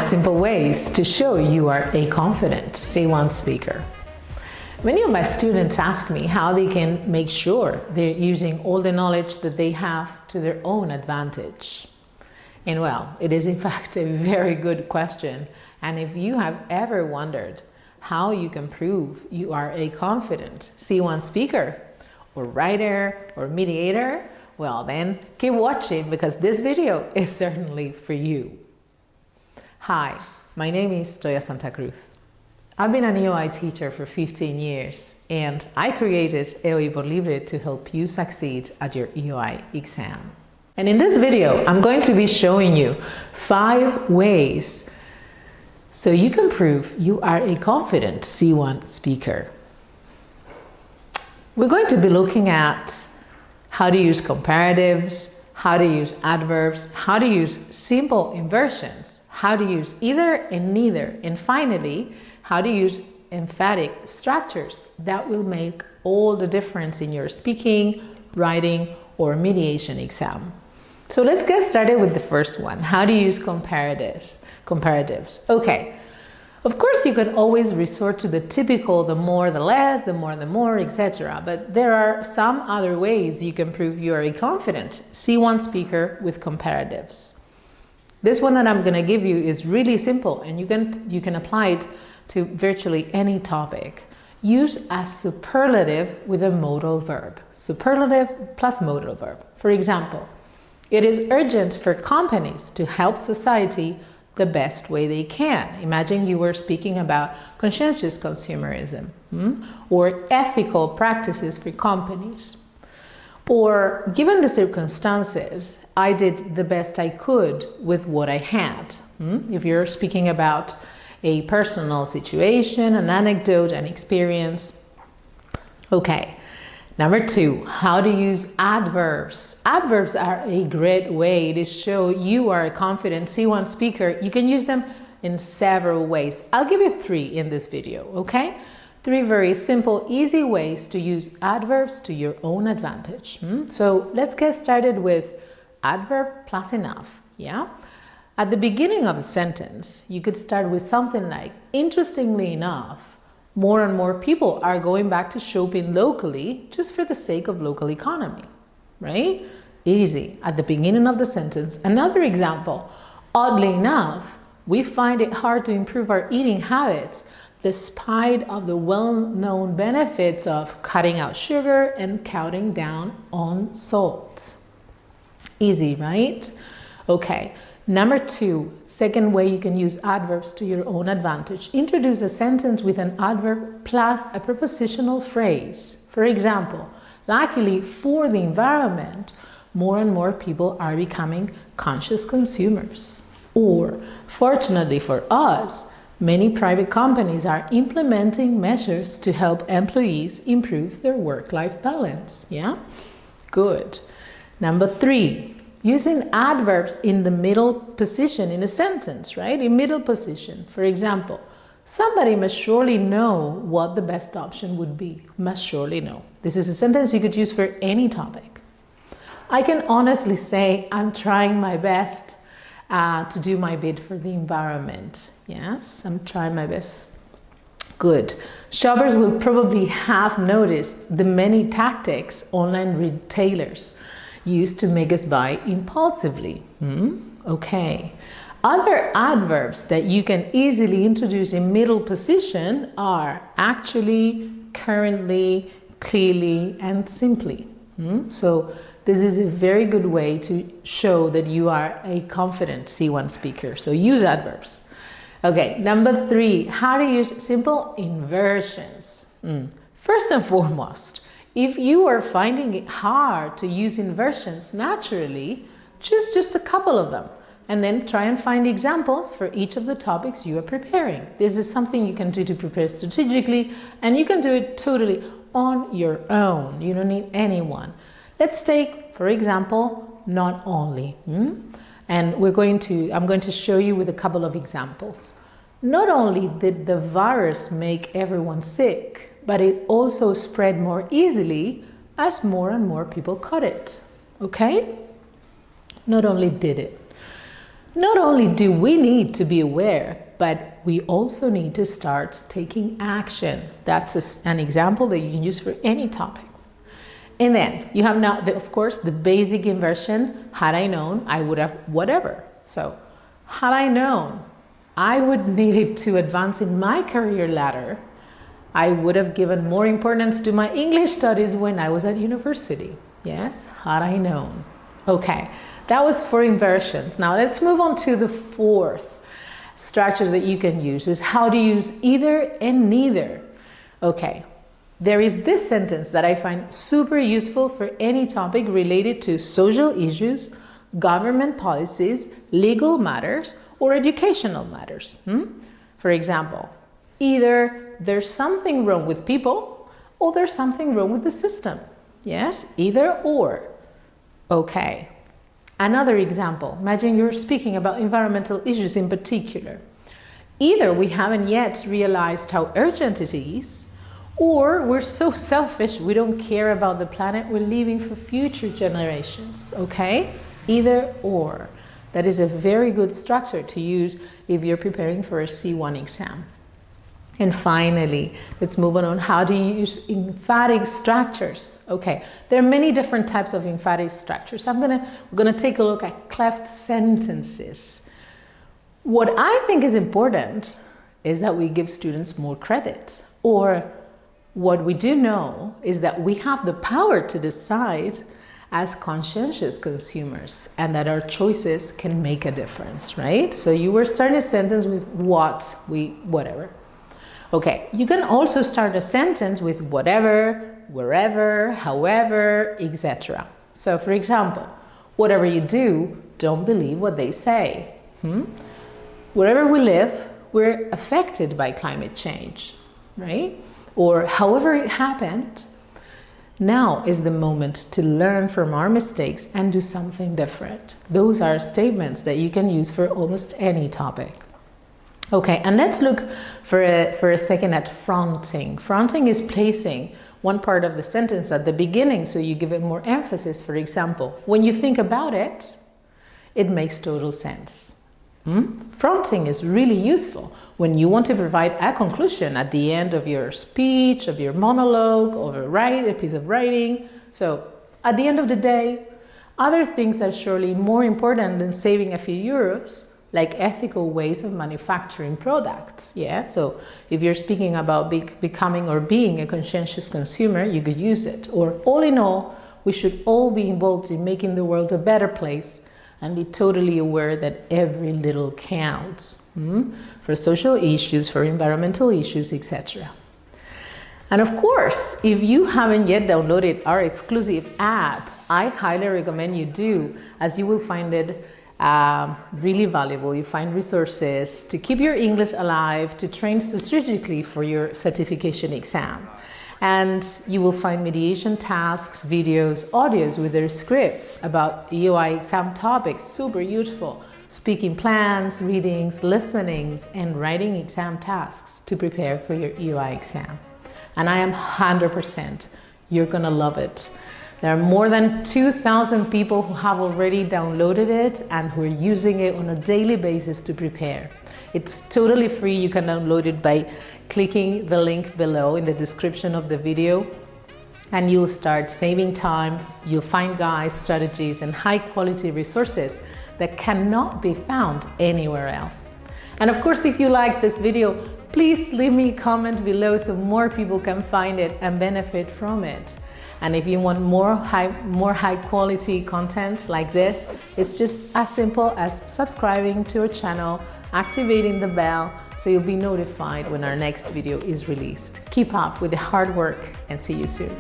simple ways to show you are a confident C1 speaker. Many of my students ask me how they can make sure they're using all the knowledge that they have to their own advantage. And well, it is in fact a very good question. And if you have ever wondered how you can prove you are a confident C1 speaker or writer or mediator, well then keep watching because this video is certainly for you. Hi, my name is Toya Santa Cruz. I've been an EOI teacher for 15 years and I created EOI Por Libre to help you succeed at your EOI exam. And in this video, I'm going to be showing you 5 ways so you can prove you are a confident C1 speaker. We're going to be looking at how to use comparatives, how to use adverbs, how to use simple inversions, how to use either and neither, and finally, how to use emphatic structures that will make all the difference in your speaking, writing, or mediation exam. So let's get started with the first one, how to use comparatives. Okay, of course you can always resort to the typical, the more the less, the more, etc. But there are some other ways you can prove you are a confident C1 speaker with comparatives. This one that I'm going to give you is really simple and you can apply it to virtually any topic. Use a superlative with a modal verb. Superlative plus modal verb. For example, it is urgent for companies to help society the best way they can. Imagine you were speaking about conscientious consumerism or ethical practices for companies. Or, given the circumstances, I did the best I could with what I had. If you're speaking about a personal situation, an anecdote, an experience. Okay. Number 2, how to use adverbs. Adverbs are a great way to show you are a confident C1 speaker. You can use them in several ways. I'll give you 3 in this video, okay? 3 very simple, easy ways to use adverbs to your own advantage. So let's get started with adverb plus enough, yeah? At the beginning of a sentence, you could start with something like, interestingly enough, more and more people are going back to shopping locally just for the sake of local economy, right? Easy. At the beginning of the sentence, another example, oddly enough, we find it hard to improve our eating habits despite of the well-known benefits of cutting out sugar and cutting down on salt. Easy, right? Okay. Number 2, second way you can use adverbs to your own advantage. Introduce a sentence with an adverb plus a prepositional phrase. For example, luckily for the environment, more and more people are becoming conscious consumers. Or, fortunately for us, many private companies are implementing measures to help employees improve their work-life balance. Yeah? Good. Number 3. Using adverbs in the middle position in a sentence, right? In middle position. For example, somebody must surely know what the best option would be. Must surely know. This is a sentence you could use for any topic. I can honestly say I'm trying my best to do my bit for the environment. Yes, I'm trying my best. Good. Shoppers will probably have noticed the many tactics online retailers used to make us buy impulsively. Okay. Other adverbs that you can easily introduce in middle position are actually, currently, clearly, and simply. So this is a very good way to show that you are a confident C1 speaker. So use adverbs. Okay, number 3, how to use simple inversions. First and foremost, if you are finding it hard to use inversions naturally, choose just a couple of them and then try and find examples for each of the topics you are preparing. This is something you can do to prepare strategically and you can do it totally on your own. You don't need anyone. Let's take, for example, not only. And I'm going to show you with a couple of examples. Not only did the virus make everyone sick, but it also spread more easily as more and more people caught it. Okay? Not only did it. not only do we need to be aware, but we also need to start taking action. That's an example that you can use for any topic. And then you have now, of course, the basic inversion. Had I known, I would have whatever. So, had I known I would need it to advance in my career ladder, I would have given more importance to my English studies when I was at university. Yes, had I known. Okay, that was for inversions. Now let's move on to the fourth structure that you can use, is how to use either and neither. Okay, there is this sentence that I find super useful for any topic related to social issues, government policies, legal matters, or educational matters. For example, either there's something wrong with people or there's something wrong with the system. Yes, either or. Okay. Another example, imagine you're speaking about environmental issues in particular. Either we haven't yet realized how urgent it is, or we're so selfish we don't care about the planet we're leaving for future generations. Okay? Either or. That is a very good structure to use if you're preparing for a C1 exam. And finally, let's move on how to use emphatic structures. Okay, there are many different types of emphatic structures. We're gonna take a look at cleft sentences. What I think is important is that we give students more credit. Or what we do know is that we have the power to decide as conscientious consumers, and that our choices can make a difference, right? So you were starting a sentence with whatever. Okay, you can also start a sentence with whatever, wherever, however, etc. So for example, whatever you do, don't believe what they say. Wherever we live, we're affected by climate change, right? Or however it happened, now is the moment to learn from our mistakes and do something different. Those are statements that you can use for almost any topic. Okay, and let's look for a second at fronting. Fronting is placing one part of the sentence at the beginning so you give it more emphasis. For example, when you think about it, it makes total sense. Fronting is really useful when you want to provide a conclusion at the end of your speech, of your monologue, of a piece of writing. So at the end of the day, other things are surely more important than saving a few euros, like ethical ways of manufacturing products. Yeah, so if you're speaking about becoming or being a conscientious consumer, you could use it. Or all in all, we should all be involved in making the world a better place and be totally aware that every little counts for social issues, for environmental issues, etc. And of course, if you haven't yet downloaded our exclusive app, I highly recommend you do, as you will find it really valuable. You find resources to keep your English alive, to train strategically for your certification exam. And you will find mediation tasks, videos, audios with their scripts about EOI exam topics, super useful. Speaking plans, readings, listenings, and writing exam tasks to prepare for your EOI exam. And I am 100%, you're gonna love it. There are more than 2,000 people who have already downloaded it and who are using it on a daily basis to prepare. It's totally free. You can download it by clicking the link below in the description of the video, and you'll start saving time. You'll find guides, strategies, and high quality resources that cannot be found anywhere else. And of course, if you like this video, please leave me a comment below so more people can find it and benefit from it. And if you want more high quality content like this, it's just as simple as subscribing to our channel, activating the bell so you'll be notified when our next video is released. Keep up with the hard work and see you soon.